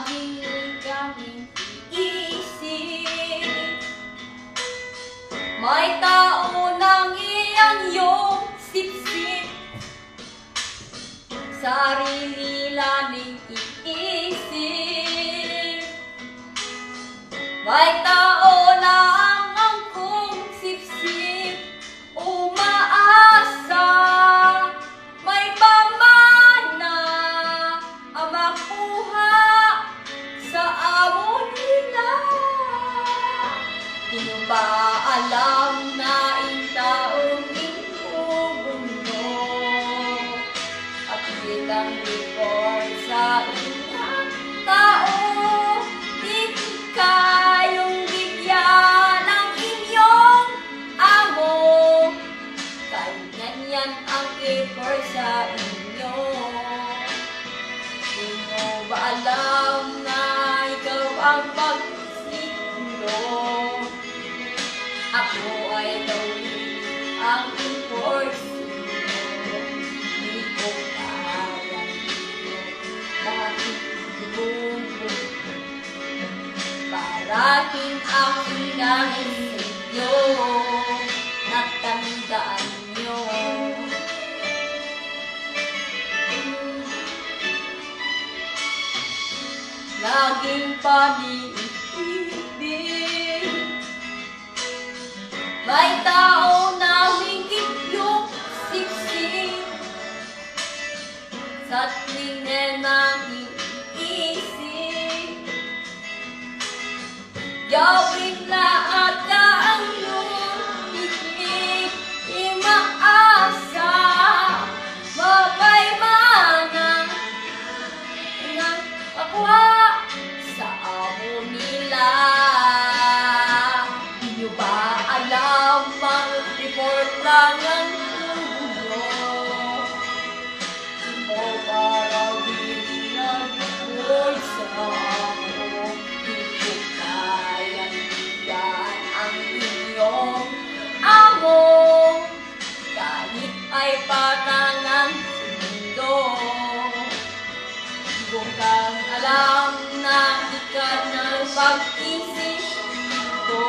laging kaming iisip. May tao nang iyang iyong sip-sip, sarili laming iisip. May tao lang ang kong sip-sip, umaasa, may pamana ang makuha sa amo nila. Di nyo ba alam na taong inubundo at kitang report sa inyong tao? Di kayong bigyan ng inyong amo, ganyan ang report sa inyo. Di nyo ba alam na ikaw ang pagsimulo? Ako ay gawin ang import sa'yo. Di ko kaya dito, bakit bumubog? Parating ang hinahin sa'yo, natandaan nyo. Laging paniibig, may tao na hingit yung siksik sa tuwing na iniisip. Gawin lahat na ang iyong higit, imaasa, mapay-mana ng kapwa sa amo nila. Di nyo ba alam ang report lang ang tulo? Ikaw para binag-report sa amo. Di ko kayang bigyan ang inyong amo, kahit ay patangan mundo. Di ko kang alam na ikaw ng pag-isip ko.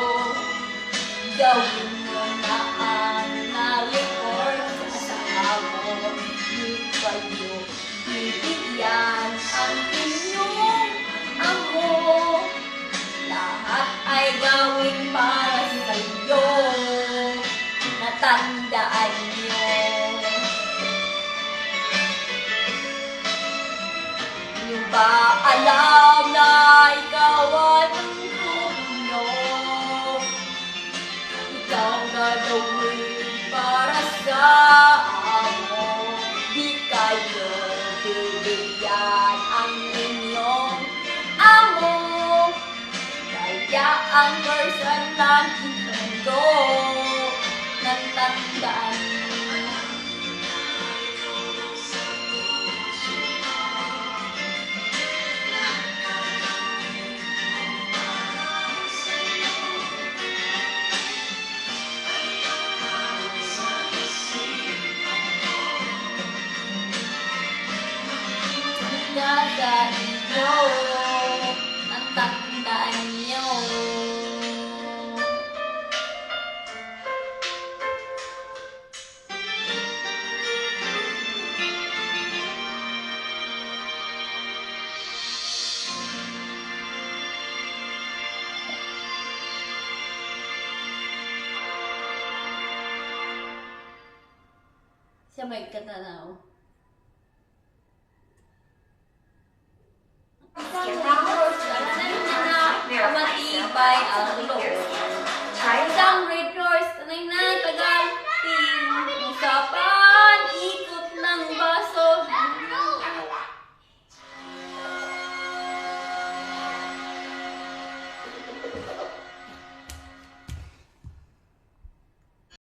Gawin mo na ang na-report sa amo. Di kayo bibigyan ang inyong amo, lahat ay gawin para sa iyo, natandaan nyo. Di ba alam na ikaw ang puno? Ikaw gagawin para sa amo. Di kayo bibigyan ang inyong amo, kaya ang person ng mundo, natandaan nyo. Natandaan nyo, natandaan nyo. Siya may katanaw. Matibay ang